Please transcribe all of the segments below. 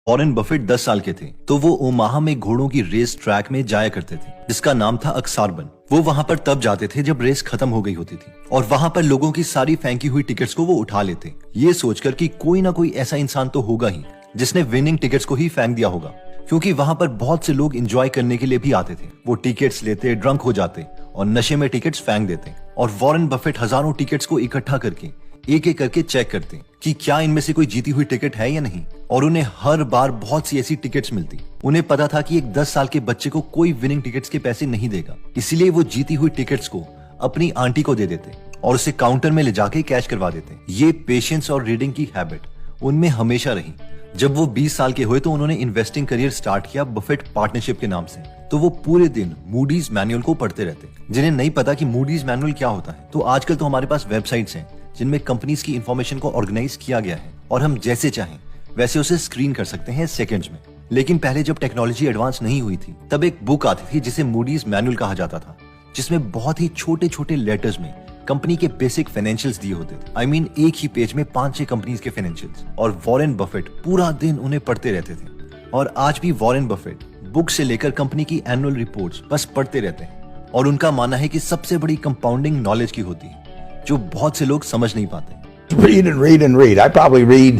Warren Buffett 10 साल के थे तो वो ओमाहा में घोड़ों की रेस ट्रैक में जाया करते थे जिसका नाम था अक्सारबन। वो वहां पर तब जाते थे जब रेस खत्म हो गई होती थी और वहां पर लोगों की सारी फेंकी हुई टिकट्स को वो उठा लेते, ये सोचकर कि कोई ना कोई ऐसा इंसान तो होगा ही जिसने विनिंग टिकट्स को ही फेंक दिया होगा, क्योंकि वहां पर बहुत से लोग एंजॉय करने के लिए भी आते थे। वो टिकट्स लेते, ड्रंक हो जाते और नशे में टिकट्स फेंक देते और वॉरेन बफेट हजारों टिकट्स को इकट्ठा करके एक एक करके चेक करते कि क्या इनमें से कोई जीती हुई टिकट है या नहीं, और उन्हें हर बार बहुत सी ऐसी टिकट्स मिलती। उन्हें पता था कि एक 10 साल के बच्चे को कोई विनिंग टिकट्स के पैसे नहीं देगा, इसलिए वो जीती हुई टिकट्स को अपनी आंटी को दे देते और उसे काउंटर में ले जाके कैश करवा देते। ये पेशेंस और रीडिंग की हैबिट उनमें हमेशा रही। जब वो 20 साल के हुए तो उन्होंने इन्वेस्टिंग करियर स्टार्ट किया बफेट पार्टनरशिप के नाम से। तो वो पूरे दिन मूडीज मैनुअल को पढ़ते रहते। जिन्हें नहीं पता कि मूडीज मैनुअल क्या होता है, तो आजकल तो हमारे पास वेबसाइट्स हैं जिनमें कंपनीज की इंफॉर्मेशन को ऑर्गेनाइज किया गया है और हम जैसे चाहें वैसे उसे स्क्रीन कर सकते हैं सेकंड्स में। लेकिन पहले जब टेक्नोलॉजी एडवांस नहीं हुई थी तब एक बुक आती थी जिसे मूडीज मैनुअल कहा जाता था, जिसमें बहुत ही छोटे छोटे लेटर्स में कंपनी के बेसिक फाइनेंशियल्स दिए होते थे। आई मीन एक ही पेज में 5-6 कंपनीज के फाइनेंशियल्स, और वॉरेन बफेट पूरा दिन उन्हें पढ़ते रहते थे। और आज भी वॉरेन बफेट बुक से लेकर कंपनी की एनुअल रिपोर्ट्स बस पढ़ते रहते हैं और उनका मानना है कि सबसे बड़ी कंपाउंडिंग नॉलेज की होती है जो बहुत से लोग समझ नहीं पाते। Read and read and read. I probably read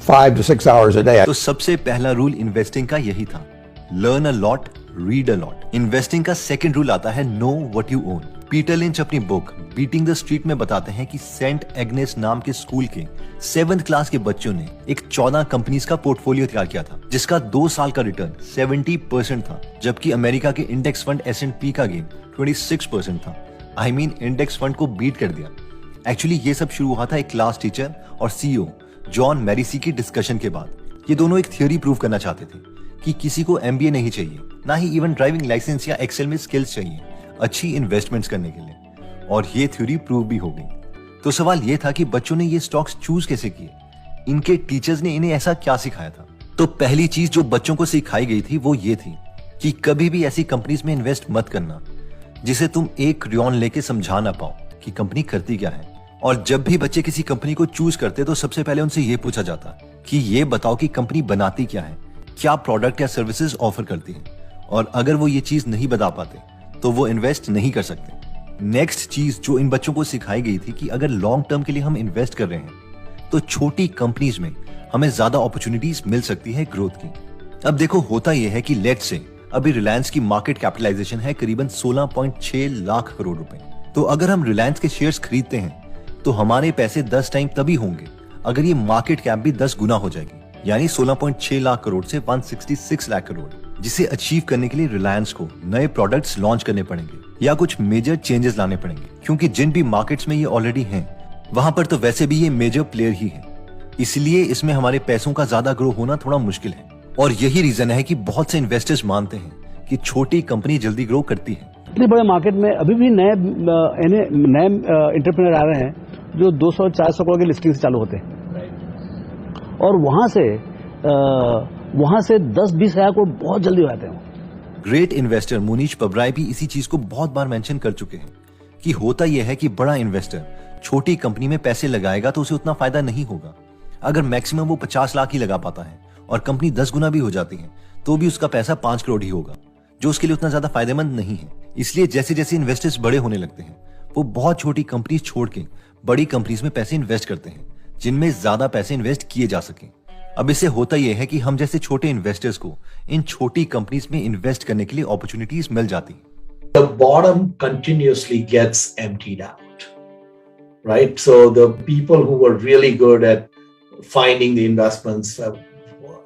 5 to 6 hours a day. तो सबसे पहला रूल इन्वेस्टिंग का यही था, learn a lot, read a lot. Investing का सेकंड रूल आता है know what you own. Peter lynch अपनी बुक बीटिंग द स्ट्रीट में बताते हैं कि सेंट एग्नेस नाम के स्कूल के 7th क्लास के बच्चों ने एक 14 कंपनीज का पोर्टफोलियो तैयार किया था जिसका 2 साल का रिटर्न 70% था, जबकि अमेरिका के इंडेक्स फंड S&P का गेन 26% था। आई मीन इंडेक्स फंड को बीट कर दिया। एक्चुअली ये सब शुरू हुआ था एक क्लास टीचर और CEO जॉन मैरिसी की डिस्कशन के बाद। ये दोनों एक थ्योरी प्रूव करना चाहते थे कि किसी को MBA नहीं चाहिए, ना ही इवन ड्राइविंग लाइसेंस या एक्सेल में स्किल्स चाहिए अच्छी इन्वेस्टमेंट्स करने के लिए, और ये थ्योरी प्रूव भी हो गई। तो सवाल ये था कि बच्चों ने ये स्टॉक्स चूज कैसे किए, इनके टीचर्स ने इन्हें ऐसा क्या सिखाया था। तो पहली चीज जो बच्चों को सिखाई गई थी वो ये थी कि कभी भी ऐसी कंपनीज में इन्वेस्ट मत करना जिसे तुम एक क्रेयॉन लेके समझा ना पाओ कि कंपनी करती क्या है। और जब भी बच्चे किसी कंपनी को चूज करते तो सबसे पहले उनसे ये पूछा जाता कि ये बताओ कि कंपनी बनाती क्या है, क्या प्रोडक्ट या सर्विसेज ऑफर करती है, और अगर वो ये चीज नहीं बता पाते तो वो इन्वेस्ट नहीं कर सकते। नेक्स्ट चीज जो इन बच्चों को सिखाई गई थी कि अगर लॉन्ग टर्म के लिए हम इन्वेस्ट कर रहे हैं तो छोटी कंपनीज में हमें ज्यादा अपॉर्चुनिटीज मिल सकती है ग्रोथ की। अब देखो होता यह है कि लेट्स से अभी रिलायंस की मार्केट कैपिटलाइजेशन है करीबन 16.6 लाख करोड़ रुपए। तो अगर हम रिलायंस के शेयर्स खरीदते हैं तो हमारे पैसे 10 टाइम तभी होंगे अगर ये मार्केट कैप भी 10 गुना हो जाएगी, यानी 16.6 लाख करोड़ से 166 लाख करोड़, जिसे अचीव करने के लिए रिलायंस को नए प्रोडक्ट्स लॉन्च करने पड़ेंगे या कुछ मेजर चेंजेस लाने पड़ेंगे, क्योंकि जिन भी मार्केट्स में ये ऑलरेडी हैं वहां पर तो वैसे भी ये मेजर प्लेयर ही है। इसलिए इसमें हमारे पैसों का ज्यादा ग्रो होना थोड़ा मुश्किल है, और यही रीजन है कि बहुत से इन्वेस्टर्स मानते हैं कि छोटी कंपनी जल्दी ग्रो करती है। इतने बड़े मार्केट में अभी भी नए एंटरप्रेन्योर आ रहे हैं जो 200-400 करोड़ की लिस्टिंग से चालू होते हैं, और वहां से 10-20 हजार करोड़ बहुत जल्दी हो जाते हैं। ग्रेट इन्वेस्टर मुनीश पबराय भी इसी चीज को बहुत बार मेंशन कर चुके हैं कि होता यह है कि बड़ा इन्वेस्टर छोटी कंपनी में पैसे लगाएगा तो उसे उतना फायदा नहीं होगा। अगर मैक्सिमम वो 50 लाख ही लगा पाता है और कंपनी 10 गुना भी हो जाती है तो भी उसका पैसा 5 करोड़ ही होगा, जो उसके लिए उतना ज्यादा फायदेमंद नहीं है। इसलिए जैसे जैसे इन्वेस्टर्स बड़े होने लगते हैं वो बहुत छोटी कंपनीज छोड़ के बड़ी कंपनीज में पैसे इन्वेस्ट करते हैं जिनमें ज्यादा पैसे इन्वेस्ट किए जा सके। अब इससे होता यह है कि हम जैसे छोटे इन्वेस्टर्स को इन छोटी कंपनीज में इन्वेस्ट करने के लिए अपॉर्चुनिटीज मिल जाती हैं। The bottom continuously gets emptied out, right? So the people who were really good at finding the investments,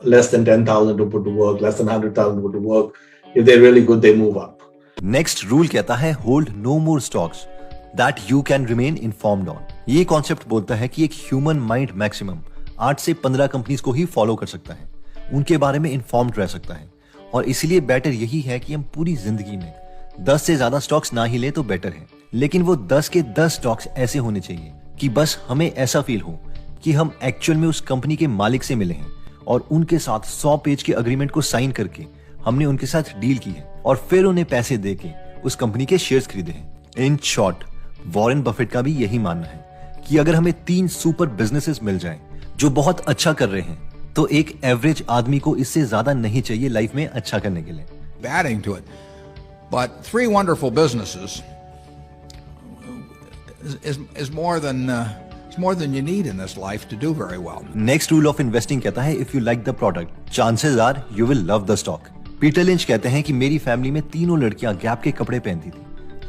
less than 10,000 to put to work, less than 100,000 to put to work, if they're really good, they move up. Next rule कहता है hold no more stocks that you can remain informed on. ये concept बोलता है कि एक human mind maximum 8 से 15 companies को ही follow कर सकता है, उनके बारे में इन्फॉर्म्ड रह सकता है, और इसलिए बेटर यही है कि हम पूरी जिंदगी में 10 से ज्यादा स्टॉक्स ना ही ले तो बेटर है। लेकिन वो 10 के 10 स्टॉक्स ऐसे होने चाहिए कि बस हमें ऐसा फील हो कि हम एक्चुअल में उस कंपनी के मालिक से मिले हैं और उनके साथ 100 पेज के अग्रीमेंट को साइन करके हमने उनके साथ डील की है और फिर उन्हें पैसे देके उस कंपनी के शेयर्स खरीदे हैं। इन शॉर्ट वॉरेन बफेट का भी यही मानना है कि अगर हमें 3 सुपर बिजनेसेस मिल जाएं जो बहुत अच्छा कर रहे हैं तो एक एवरेज आदमी को इससे ज्यादा नहीं चाहिए लाइफ में अच्छा करने के लिए। adding to it. But 3 wonderful businesses is more than you need in this life to do very well. Next rule of investing कहता है if you like the product chances are you will love the stock. Peter Lynch कहते हैं कि मेरी family में तीनों लड़कियां gap के कपड़े पहनती थी,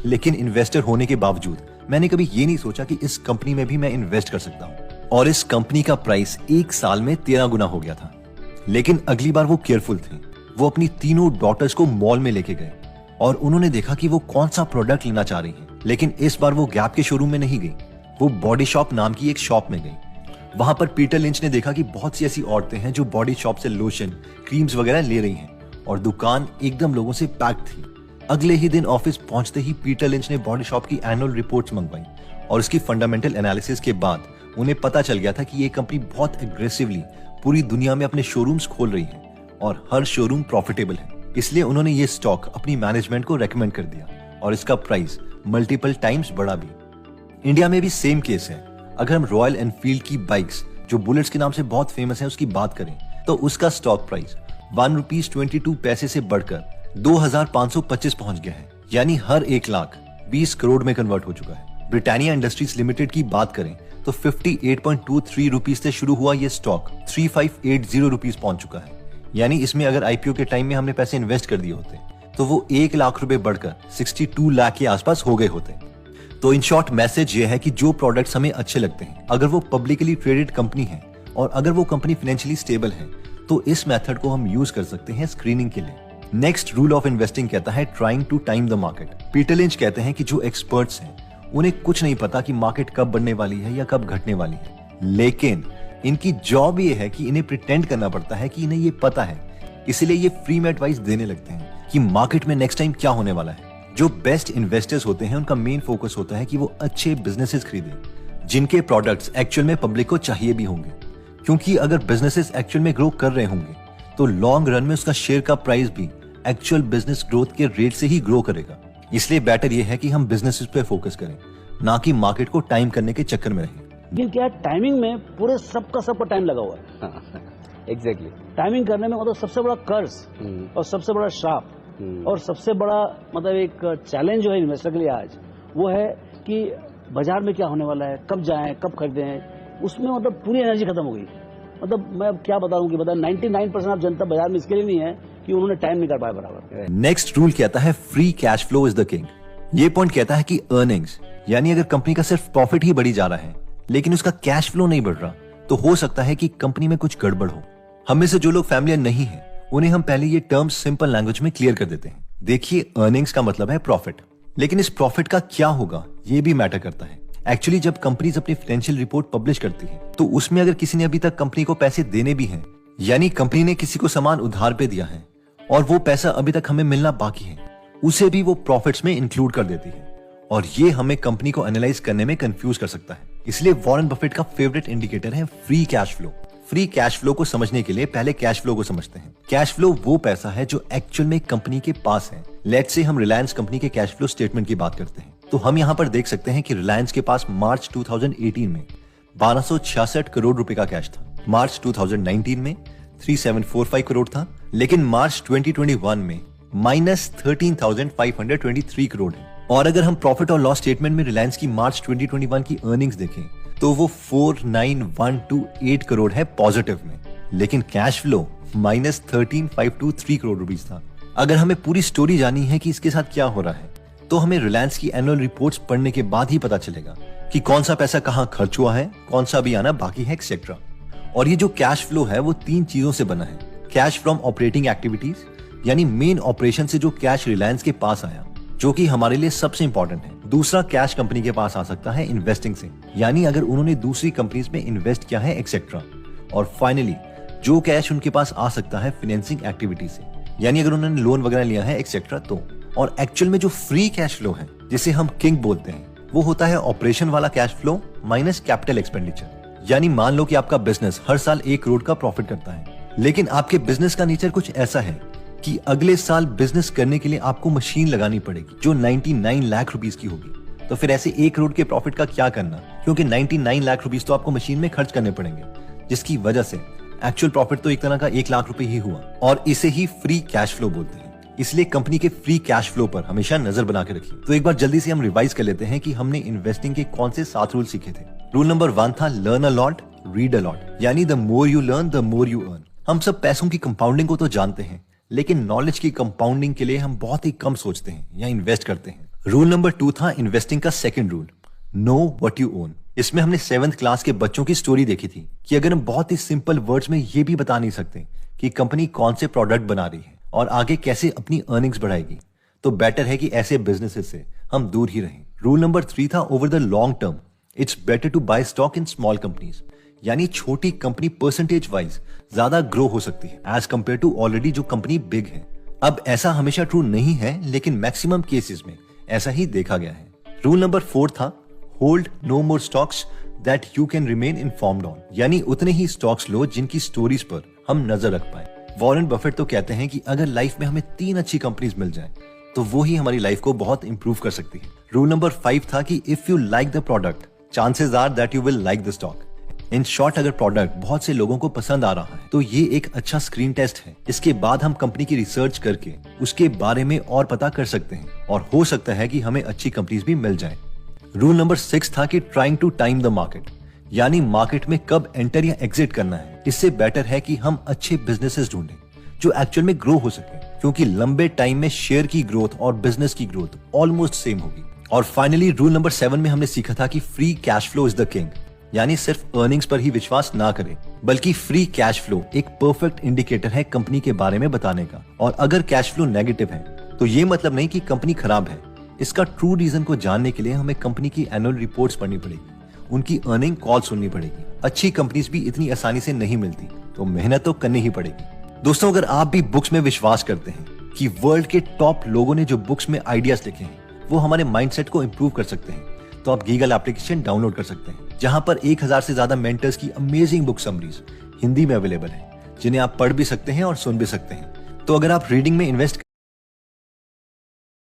लेकिन इन्वेस्टर होने के बावजूद मैंने कभी ये नहीं सोचा कि इस कंपनी में भी मैं इन्वेस्ट कर सकता हूँ। और इस कंपनी का प्राइस 1 साल में 13 गुना हो गया था। लेकिन अगली बार वो केयरफुल थे। वो अपनी तीनों डॉटर्स को मॉल में लेके गए और उन्होंने देखा कि वो कौन सा प्रोडक्ट लेना चाह रही हैं। लेकिन इस बार वो गैप के शोरूम में नहीं गई, वो बॉडी शॉप नाम की एक शॉप में गई। वहां पर पीटर लिंच ने देखा कि बहुत सी ऐसी औरतें हैं जो बॉडी शॉप से लोशन, क्रीम्स वगैरह ले रही हैं और दुकान एकदम लोगों से पैक्ड थी। अगले ही दिन ऑफिस पहुंचते ही पीटर लिंच ने बॉडी शॉप की एनुअल रिपोर्ट्स मंगवाई और उसकी फंडामेंटल एनालिसिस के बाद उन्हें पता चल गया था कि ये कंपनी बहुत एग्रेसिवली पूरी दुनिया में अपने शोरूम्स खोल रही है और हर शोरूम प्रॉफिटेबल है। इसलिए उन्होंने ये स्टॉक अपनी मैनेजमेंट को रेकमेंड कर दिया और इसका प्राइस मल्टीपल टाइम्स बढ़ा भी। इंडिया में भी सेम केस है। अगर हम रॉयल एनफील्ड की बाइक्स जो बुलेट्स के नाम से बहुत फेमस है उसकी बात करें तो उसका स्टॉक प्राइस ₹1.22 से बढ़कर 2,525 पहुंच गया है, यानी हर 1,20,000 करोड़ में कन्वर्ट हो चुका है। ब्रिटानिया इंडस्ट्रीज लिमिटेड की बात करें तो 58.23 रुपीज से शुरू हुआ ये स्टॉक 3580 रुपीज पहुंच चुका है, यानी इसमें अगर आईपीओ के टाइम में हमने पैसे इन्वेस्ट कर दिए होते तो वो 1 लाख रुपए बढ़कर 62 लाख के आसपास हो गए होते। तो इन शॉर्ट मैसेज ये है कि जो प्रोडक्ट्स हमें अच्छे लगते हैं, अगर वो पब्लिकली ट्रेडेड कंपनी है और अगर वो कंपनी फाइनेंशियली स्टेबल है तो इस मेथड को हम यूज कर सकते हैं स्क्रीनिंग के लिए। नेक्स्ट रूल ऑफ इन्वेस्टिंग कहता है trying to time the market. Peter Lynch कहते हैं कि जो एक्सपर्ट्स हैं उन्हें कुछ नहीं पता कि मार्केट कब बढ़ने वाली है या कब घटने वाली है, लेकिन इनकी जॉब ये है कि इन्हें प्रिटेंड करना पड़ता है कि इन्हें ये पता है। इसीलिए ये फ्री में एडवाइस देने लगते हैं कि मार्केट में नेक्स्ट टाइम क्या होने वाला है। जो बेस्ट इन्वेस्टर्स होते हैं उनका मेन फोकस होता है कि वो अच्छे बिजनेसेस खरीदें जिनके प्रोडक्ट्स एक्चुअल में पब्लिक को चाहिए भी होंगे, क्योंकि अगर बिजनेसेस एक्चुअल में ग्रो कर रहे होंगे तो लॉन्ग रन में उसका शेयर का प्राइस भी एक्चुअल बिजनेस ग्रोथ के रेट से ही ग्रो करेगा। इसलिए बेटर ये है कि हम बिजनेसेस पे फोकस करें, ना कि मार्केट को टाइम करने के चक्कर में रहें। लेकिन क्या टाइमिंग में पूरे सबका टाइम लगा हुआ है। एग्जैक्टली टाइमिंग करने में मतलब सबसे बड़ा कर्ज और सबसे बड़ा श्राप और सबसे बड़ा मतलब एक चैलेंज जो है इन्वेस्टर के लिए आज वो है कि बाजार में क्या होने वाला है, कब जाएं, कब खरीदें, उसमें मतलब पूरी एनर्जी खत्म हो गई। मतलब मैं अब क्या बताऊं कि 99% आप जनता बाजार में इसके लिए नहीं है कि उन्होंने टाइम नहीं कर पाया बराबर। नेक्स्ट रूल कहता है free cash flow is the king. ये पॉइंट कहता है कि अर्निंग्स यानी अगर कंपनी का सिर्फ प्रॉफिट ही बढ़ी जा रहा है लेकिन उसका कैश फ्लो नहीं बढ़ रहा तो हो सकता है कि कंपनी में कुछ गड़बड़ हो। हम में से जो लोग फैमिलियर नहीं है उन्हें हम पहले ये टर्म्स सिंपल लैंग्वेज में क्लियर कर देते हैं। देखिए, अर्निंग्स का मतलब है प्रॉफिट, लेकिन इस प्रॉफिट का क्या होगा ये भी मैटर करता है। एक्चुअली जब कंपनीज अपनी फाइनेंशियल रिपोर्ट पब्लिश करती है तो उसमें अगर किसी ने अभी तक कंपनी को पैसे देने भी हैं, यानी कंपनी ने किसी को सामान उधार पे दिया है और वो पैसा अभी तक हमें मिलना बाकी है, उसे भी वो प्रॉफिट्स में इंक्लूड कर देती है और ये हमें कंपनी को एनालाइज करने में कंफ्यूज कर सकता है। इसलिए वॉरेन बफेट का फेवरेट इंडिकेटर है free cash flow. Free cash flow को समझने के लिए पहले कैश फ्लो को समझते हैं। कैश फ्लो वो पैसा है जो एक्चुअल में कंपनी के पास है। लेट्स से हम रिलायंस कंपनी के कैश फ्लो स्टेटमेंट की बात करते हैं तो हम यहाँ पर देख सकते हैं कि रिलायंस के पास मार्च 2018 में 1266 करोड़ रुपए का कैश था, मार्च 2019 में 3745 करोड़ था, लेकिन मार्च 2021 में -13,523 करोड़ है। और अगर हम प्रॉफिट और लॉस स्टेटमेंट में रिलायंस की मार्च 2021 की अर्निंग्स देखें तो वो 49,128 करोड़ है पॉजिटिव में, लेकिन कैश फ्लो -13,523 करोड़ रुपीस था। अगर हमें पूरी स्टोरी जानी है कि इसके साथ क्या हो रहा है तो हमें रिलायंस की एनुअल रिपोर्ट्स पढ़ने के बाद ही पता चलेगा कि कौन सा पैसा कहां खर्च हुआ है, कौन सा भी आना बाकी है, एक्सेट्रा। और ये जो कैश फ्लो है वो 3 चीजों से बना है। कैश फ्रॉम ऑपरेटिंग एक्टिविटीज यानी मेन ऑपरेशन से जो कैश रिलायंस के पास आया, जो कि हमारे लिए सबसे इंपॉर्टेंट है। दूसरा कैश कंपनी के पास आ सकता है इन्वेस्टिंग से, यानी अगर उन्होंने दूसरी कंपनीज में इन्वेस्ट किया है, एक्सेट्रा। और फाइनली जो कैश उनके पास आ सकता है फाइनेंसिंग एक्टिविटी से, यानी अगर उन्होंने लोन वगैरह लिया है, एक्सेट्रा। तो और एक्चुअल में जो फ्री कैश फ्लो है जिसे हम किंग बोलते हैं वो होता है ऑपरेशन वाला cash flow minus capital expenditure. यानी मान लो कि आपका बिजनेस हर साल 1 करोड़ का प्रॉफिट करता है, लेकिन आपके बिजनेस का नेचर कुछ ऐसा है कि अगले साल बिजनेस करने के लिए आपको मशीन लगानी पड़ेगी जो 99 लाख रुपीस की होगी। तो फिर ऐसे 1 करोड़ के प्रॉफिट का क्या करना, क्योंकि 99 लाख रुपीस तो आपको मशीन में खर्च करने पड़ेंगे, जिसकी वजह से एक्चुअल प्रॉफिट तो एक तरह का 1 लाख रुपए ही हुआ, और इसे ही फ्री कैश फ्लो बोलते हैं। इसलिए कंपनी के फ्री कैश फ्लो पर हमेशा नजर बना के रखिए। तो एक बार जल्दी से हम रिवाइज कर लेते हैं कि हमने इन्वेस्टिंग के कौन से 7 रूल सीखे थे। रूल नंबर 1 था learn a lot read a lot, यानी the more you learn the more you earn. हम सब पैसों की कंपाउंडिंग को तो जानते हैं, लेकिन नॉलेज की कंपाउंडिंग के लिए हम बहुत ही कम सोचते हैं या इन्वेस्ट करते हैं। रूल नंबर 2 था इन्वेस्टिंग का second rule, know what you own. इसमें हमने 7th क्लास के बच्चों की स्टोरी देखी थी कि अगर हम बहुत ही सिंपल वर्ड्स में ये भी बता नहीं सकते कि कंपनी कौन से प्रोडक्ट बना रही है और आगे कैसे अपनी अर्निंग्स बढ़ाएगी, तो बेटर है कि ऐसे बिजनेसेस से हम दूर ही रहें। रूल नंबर 3 था over the long term it's better to buy stock in small companies, यानी छोटी कंपनी परसेंटेज वाइज ज्यादा ग्रो हो सकती है एज कंपेयर टू ऑलरेडी जो कंपनी बिग है। अब ऐसा हमेशा ट्रू नहीं है, लेकिन मैक्सिमम केसेस में ऐसा ही देखा गया है। रूल नंबर 4 था hold no more stocks that you can remain informed on, यानी उतने ही स्टॉक्स लो जिनकी स्टोरीज पर हम नजर रख पाए। वॉरेन बफेट तो कहते हैं कि अगर लाइफ में हमें 3 अच्छी कंपनीज मिल जाएं, तो वो ही हमारी लाइफ को बहुत इंप्रूव कर सकती है। रूल नंबर 5 था कि if you like the product chances are that you will like the stock. In short, अगर प्रोडक्ट बहुत से लोगों को पसंद आ रहा है तो ये एक अच्छा स्क्रीन टेस्ट है। इसके बाद हम कंपनी की रिसर्च करके उसके बारे में और पता कर सकते हैं और हो सकता है कि हमें अच्छी कंपनीज भी मिल जाएं। रूल नंबर 6 था कि trying to time the market, यानी मार्केट में कब एंटर या एग्जिट करना है। इससे बेटर है कि हम अच्छे बिजनेसेस ढूंढें जो एक्चुअल में ग्रो हो सके, क्योंकि लंबे टाइम में शेयर की ग्रोथ और बिजनेस की ग्रोथ ऑलमोस्ट सेम होगी। और फाइनली रूल नंबर 7 में हमने सीखा था कि free cash flow is the king, यानी सिर्फ अर्निंग्स पर ही विश्वास ना करें, बल्कि फ्री कैश फ्लो एक परफेक्ट इंडिकेटर है कंपनी के बारे में बताने का। और अगर कैश फ्लो नेगेटिव है तो ये मतलब नहीं कि कंपनी खराब है। इसका ट्रू रीजन को जानने के लिए हमें कंपनी की एनुअल रिपोर्ट्स पढ़नी पड़ेगी, उनकी अर्निंग कॉल सुननी पड़ेगी। अच्छी कंपनीज भी इतनी आसानी से नहीं मिलती, तो मेहनत तो करनी ही पड़ेगी। दोस्तों, अगर आप भी बुक्स में विश्वास करते हैं कि वर्ल्ड के टॉप लोगों ने जो बुक्स में आइडियाज लिखे हैं वो हमारे माइंडसेट को इंप्रूव कर सकते हैं, तो आप गीगल एप्लीकेशन डाउनलोड कर सकते हैं, जहां पर 1000 से ज्यादा मेंटर्स की अमेजिंग बुक समरीज हिंदी में अवेलेबल है, जिन्हें आप पढ़ भी सकते हैं और सुन भी सकते हैं। तो अगर आप रीडिंग में इन्वेस्ट